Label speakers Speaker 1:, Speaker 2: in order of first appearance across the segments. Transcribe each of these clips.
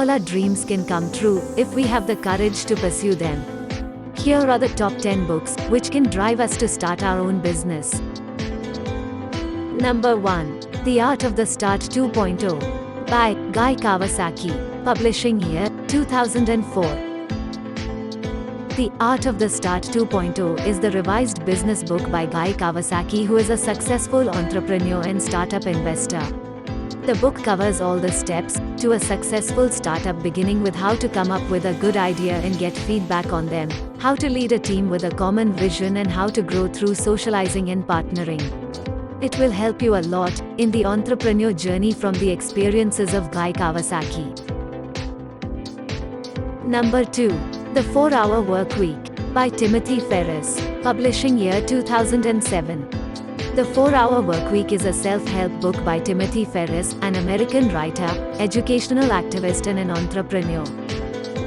Speaker 1: All our dreams can come true if we have the courage to pursue them. Here are the top 10 books which can drive us to start our own business. Number 1. The Art of the Start 2.0 by Guy Kawasaki. Publishing year 2004. The Art of the Start 2.0 is the revised business book by Guy Kawasaki, who is a successful entrepreneur and startup investor. The book covers all the steps to a successful startup, beginning with how to come up with a good idea and get feedback on them, how to lead a team with a common vision, and how to grow through socializing and partnering. It will help you a lot in the entrepreneur journey from the experiences of Guy Kawasaki. Number 2. The 4-Hour Workweek by Timothy Ferriss. Publishing year 2007. The 4-Hour Workweek is a self-help book by Timothy Ferriss, an American writer, educational activist and an entrepreneur.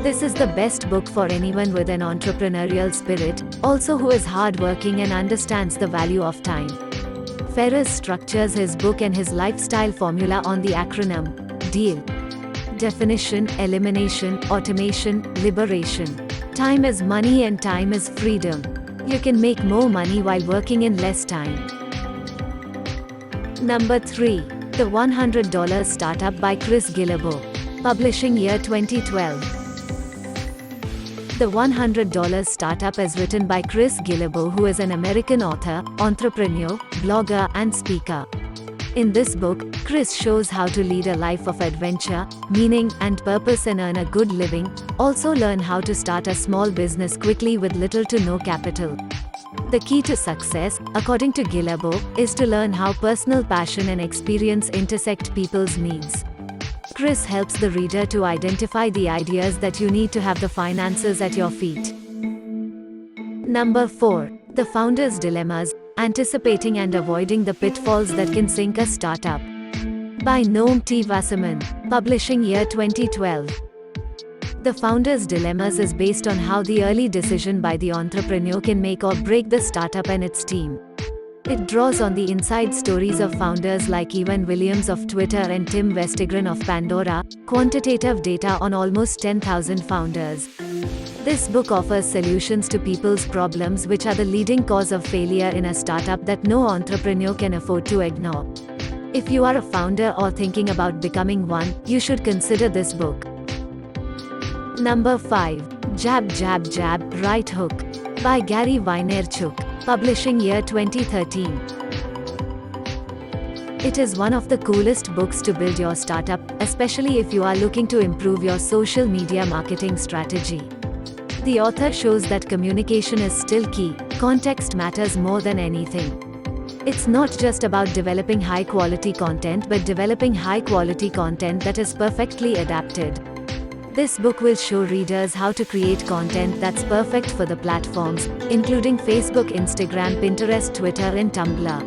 Speaker 1: This is the best book for anyone with an entrepreneurial spirit, also who is hardworking and understands the value of time. Ferriss structures his book and his lifestyle formula on the acronym DEAL. Definition, elimination, automation, liberation. Time is money and time is freedom. You can make more money while working in less time. Number 3. The $100 Startup by Chris Guillebeau. Publishing year 2012. The $100 Startup is written by Chris Guillebeau, who is an American author, entrepreneur, blogger, and speaker. In this book, Chris shows how to lead a life of adventure, meaning, and purpose and earn a good living. Also learn how to start a small business quickly with little to no capital. The key to success, according to Guillebeau, is to learn how personal passion and experience intersect people's needs. Chris helps the reader to identify the ideas that you need to have the finances at your feet. Number 4. The Founder's Dilemmas, Anticipating and Avoiding the Pitfalls That Can Sink a Startup. By Noam T. Wasserman. Publishing year 2012. The Founder's Dilemmas is based on how the early decision by the entrepreneur can make or break the startup and its team. It draws on the inside stories of founders like Evan Williams of Twitter and Tim Vestigran of Pandora, quantitative data on almost 10,000 founders. This book offers solutions to people's problems, which are the leading cause of failure in a startup that no entrepreneur can afford to ignore. If you are a founder or thinking about becoming one, you should consider this book. Number 5. Jab Jab Jab, Right Hook by Gary Vaynerchuk. Publishing year 2013. It is one of the coolest books to build your startup, especially if you are looking to improve your social media marketing strategy. The author shows that communication is still key, context matters more than anything. It's not just about developing high-quality content, but developing high-quality content that is perfectly adapted. This book will show readers how to create content that's perfect for the platforms, including Facebook, Instagram, Pinterest, Twitter, and Tumblr.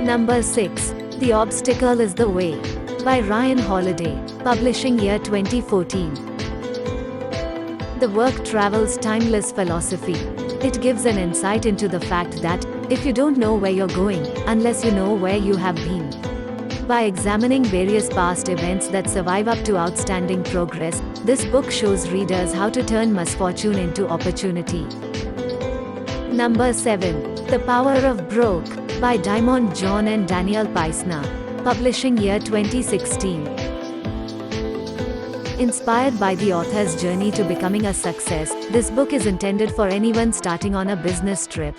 Speaker 1: Number 6. The Obstacle is the Way by Ryan Holiday. Publishing year 2014. The Work Travels Timeless Philosophy. It gives an insight into the fact that, if you don't know where you're going, unless you know where you have been. By examining various past events that survive up to outstanding progress, this book shows readers how to turn misfortune into opportunity. Number 7. The Power of Broke by Diamond John and Daniel Peisner. Publishing year 2016. Inspired by the author's journey to becoming a success, this book is intended for anyone starting on a business trip.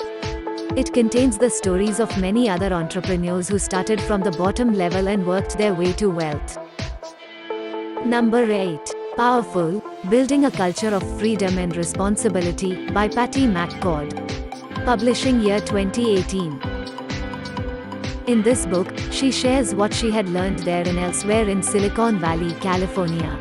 Speaker 1: It contains the stories of many other entrepreneurs who started from the bottom level and worked their way to wealth. Number 8. Powerful, Building a Culture of Freedom and Responsibility by Patty McCord. Publishing year 2018. In this book, she shares what she had learned there and elsewhere in Silicon Valley, California.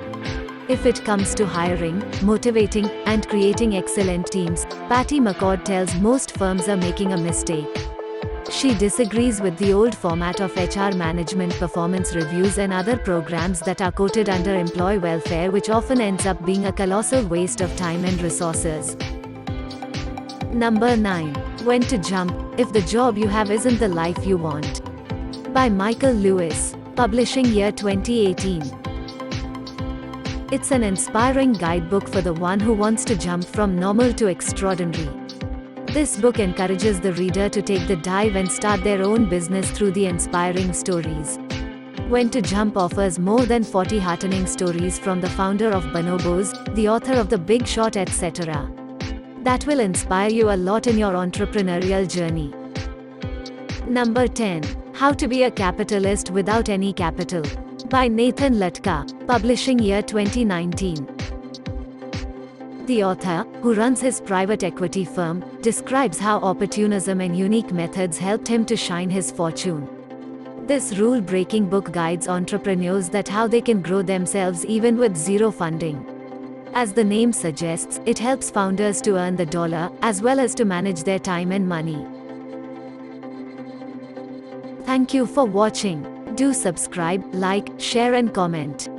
Speaker 1: If it comes to hiring, motivating, and creating excellent teams, Patty McCord tells most firms are making a mistake. She disagrees with the old format of HR management performance reviews and other programs that are quoted under employee welfare, which often ends up being a colossal waste of time and resources. Number 9. When to Jump, If the Job You Have Isn't the Life You Want. By Michael Lewis. Publishing year 2018. It's an inspiring guidebook for the one who wants to jump from normal to extraordinary. This book encourages the reader to take the dive and start their own business through the inspiring stories. When to Jump offers more than 40 heartening stories from the founder of Bonobos, the author of The Big Short, etc. that will inspire you a lot in your entrepreneurial journey. Number 10. How to Be a Capitalist Without Any Capital, by Nathan Latka, publishing year 2019. The author, who runs his private equity firm, describes how opportunism and unique methods helped him to shine his fortune. This rule-breaking book guides entrepreneurs that how they can grow themselves even with zero funding. As the name suggests, it helps founders to earn the dollar, as well as to manage their time and money. Thank you for watching. Do subscribe, like, share and comment.